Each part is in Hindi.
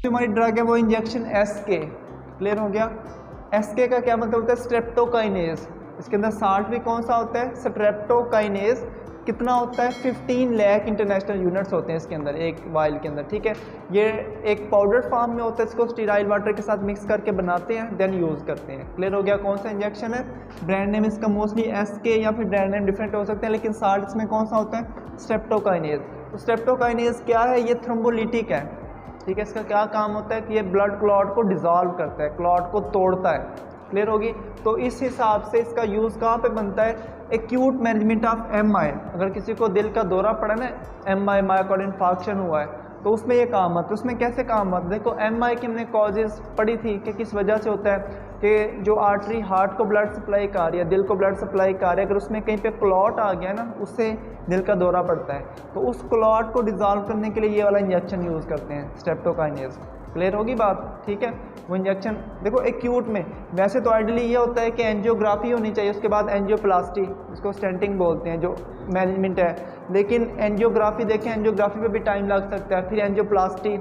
जो हमारी ड्रग है वो इंजेक्शन SK, क्लियर हो गया। SK का क्या मतलब होता है? स्ट्रेप्टोकाइनेज। इसके अंदर साल्ट भी कौन सा होता है? स्ट्रेप्टोकाइनेज। कितना होता है? 15 लाख इंटरनेशनल यूनिट्स होते हैं इसके अंदर, एक वाइल के अंदर, ठीक है। ये एक पाउडर फॉर्म में होता है, इसको स्टीराइल वाटर के साथ मिक्स करके बनाते हैं, देन यूज़ करते हैं। क्लियर हो गया कौन सा इंजेक्शन है? ब्रांड नेम इसका मोस्टली SK या फिर ब्रांड नेम डिफरेंट हो सकते हैं, लेकिन साल्ट इसमें कौन सा होता है? स्ट्रेप्टोकाइनेज। तो स्ट्रेप्टोकाइनेज क्या है? ये थ्रोम्बोलिटिक है, ठीक है। इसका क्या काम होता है कि ये ब्लड क्लॉट को डिसॉल्व करता है, क्लॉट को तोड़ता है। क्लियर होगी। तो इस हिसाब से इसका यूज़ कहाँ पे बनता है? Acute management of MI। अगर किसी को दिल का दौरा पड़ा ना, MI मायोकार्डियल इंफार्क्शन हुआ है, तो उसमें ये काम आता है। उसमें कैसे काम आता है? देखो MI की हमने कॉजेज़ पढ़ी थी कि किस वजह से होता है, कि जो आर्टरी हार्ट को ब्लड सप्लाई कर रही है, दिल को ब्लड सप्लाई कर रही है, अगर उसमें कहीं पे क्लॉट आ गया ना, उससे दिल का दौरा पड़ता है। तो उस क्लॉट को डिसॉल्व करने के लिए ये वाला इंजेक्शन यूज़ करते हैं, स्ट्रेप्टोकाइनेज। क्लियर होगी बात, ठीक है। वो इंजेक्शन देखो एक्यूट में, वैसे तो आइडियली ये होता है कि एंजियोग्राफी होनी चाहिए, उसके बाद एंजियोप्लास्टी, उसको स्टेंटिंग बोलते हैं जो मैनेजमेंट है, लेकिन एंजियोग्राफी देखें, एंजियोग्राफी पे भी टाइम लग सकता है, फिर एंजियोप्लास्टी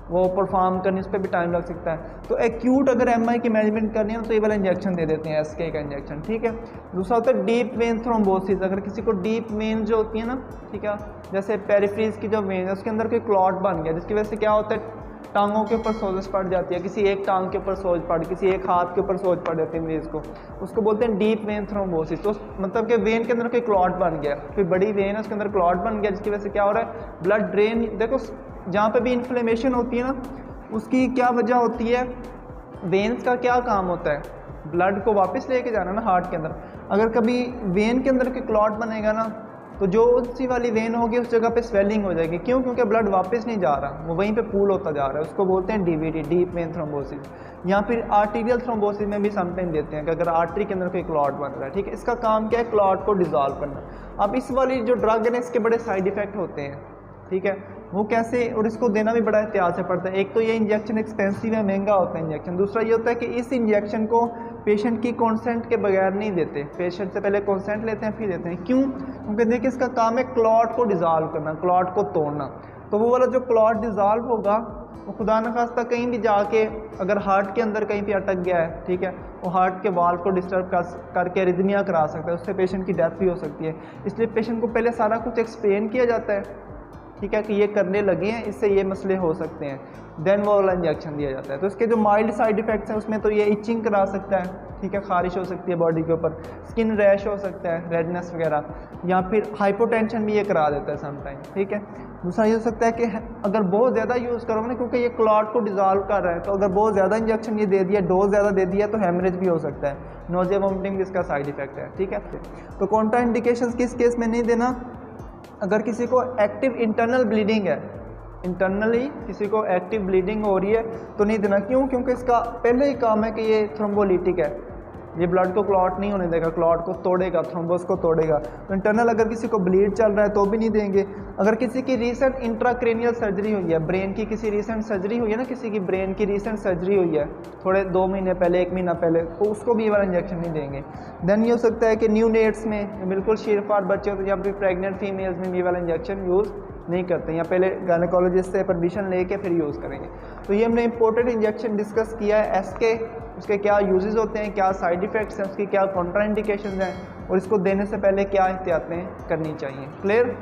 वो परफॉर्म करनी, उस पर भी टाइम लग सकता है। तो एक्यूट अगर MI की मैनेजमेंट करनी है तो ये वाला इंजेक्शन दे देते हैं, SK का इंजेक्शन, ठीक है। दूसरा होता है डीप वेन थ्रोम्बोसिस। अगर किसी को डीप वेन जो होती है ना, ठीक है, जैसे पेरिफ्रीज की जो वेन है उसके अंदर कोई क्लॉट बन गया, जिसकी वजह से क्या होता है, टांगों के ऊपर सोजश पड़ जाती है, किसी एक टांग के ऊपर सोज पड़, किसी एक हाथ के ऊपर सोज पड़ जाती है मरीज को, उसको बोलते हैं डीप वेन थ्रोम्बोसिस। तो मतलब कि वेन के अंदर कोई क्लॉट बन गया, कोई बड़ी वेन है उसके अंदर क्लॉट बन गया, जिसकी वजह से क्या हो रहा है, ब्लड ड्रेन। देखो जहाँ पे भी इन्फ्लेमेशन होती है ना, उसकी क्या वजह होती है? वेन्स का क्या काम होता है? ब्लड को वापस लेके जाना ना हार्ट के अंदर। अगर कभी वेन के अंदर कोई क्लॉट बनेगा ना, तो जो सी वाली वेन होगी उस जगह पे स्वेलिंग हो जाएगी। क्यों? क्योंकि ब्लड वापस नहीं जा रहा, वो वहीं पे पूल होता जा रहा है, उसको बोलते हैं DVT, डीप वेन थ्रोम्बोसिस। या फिर आर्टीरियल थ्रोम्बोसिस में भी समटाइम देते हैं कि अगर आर्टरी के अंदर कोई क्लॉट बन रहा है, ठीक है। इसका काम क्या है? क्लॉट को डिसॉल्व करना। अब इस वाली जो ड्रग है ना, इसके बड़े साइड इफेक्ट होते हैं, ठीक है। वो कैसे? और इसको देना भी बड़ा एहतियात से पड़ता है। एक तो ये इंजेक्शन एक्सपेंसिव है, महंगा होता है इंजेक्शन। दूसरा ये होता है कि इस इंजेक्शन को पेशेंट की कंसेंट के बगैर नहीं देते, पेशेंट से पहले कंसेंट लेते हैं फिर देते हैं। क्यों? क्योंकि देखिए इसका काम है क्लॉट को डिसॉल्व करना, क्लॉट को तोड़ना। तो वो वाला जो क्लॉट डिसॉल्व होगा वो खुदा न खास्ता कहीं भी जाके अगर हार्ट के अंदर कहीं पे अटक गया है, ठीक है, वो हार्ट के वाल्व को डिस्टर्ब करके एरिथमिया करा सकता है, उससे पेशेंट की डेथ भी हो सकती है। इसलिए पेशेंट को पहले सारा कुछ एक्सप्लेन किया जाता है, ठीक है, कि ये करने लगे हैं, इससे ये मसले हो सकते हैं, देन वो वाला इंजेक्शन दिया जाता है। तो इसके जो माइल्ड साइड इफेक्ट्स हैं उसमें तो ये इचिंग करा सकता है, ठीक है, खारिश हो सकती है बॉडी के ऊपर, स्किन रैश हो सकता है, रेडनेस वगैरह, या फिर हाइपोटेंशन भी ये करा देता है समटाइम, ठीक है। दूसरा ये हो सकता है कि अगर बहुत ज़्यादा यूज़ करोगे ना, क्योंकि ये क्लॉट को डिसॉल्व कर रहा है, तो अगर बहुत ज़्यादा इंजेक्शन ये दे दिया, डोज ज़्यादा दे दिया, तो हेमरेज भी हो सकता है, नोजिया वोमिटिंग इसका साइड इफेक्ट है, ठीक है। तो कॉन्ट्रा इंडिकेशंस किस केस में नहीं देना? अगर किसी को एक्टिव इंटरनल ब्लीडिंग है, इंटरनली किसी को एक्टिव ब्लीडिंग हो रही है तो नहीं देना। क्यों? क्योंकि इसका पहले ही काम है कि ये थ्रोम्बोलिटिक है, ये ब्लड को क्लॉट नहीं होने देगा, क्लॉट को तोड़ेगा, थ्रोम्बोस को तोड़ेगा। तो इंटरनल अगर किसी को ब्लीड चल रहा है तो भी नहीं देंगे। अगर किसी की रीसेंट इंट्राक्रेनियल सर्जरी हुई है, ब्रेन की किसी रीसेंट सर्जरी हुई है ना, किसी की ब्रेन की रीसेंट सर्जरी हुई है थोड़े 2 महीने पहले, 1 महीना पहले, तो उसको भी ये वाला इंजेक्शन नहीं देंगे। देन ये हो सकता है कि न्यू नेट्स में, बिल्कुल शीरफार बच्चे होते हैं या फिर प्रेगनेंट फीमेल्स में ये वाला इंजेक्शन यूज़ नहीं करते, या पहले गायनेकोलॉजिस्ट से परमिशन लेके फिर यूज़ करेंगे। तो ये हमने इंपॉर्टेंट इंजेक्शन डिस्कस किया है, SK, उसके क्या यूजेस होते हैं, क्या साइड इफ़ेक्ट्स हैं, उसकी क्या कॉन्ट्रा इंडिकेशंस हैं, और इसको देने से पहले क्या एहतियातें करनी चाहिए। क्लियर?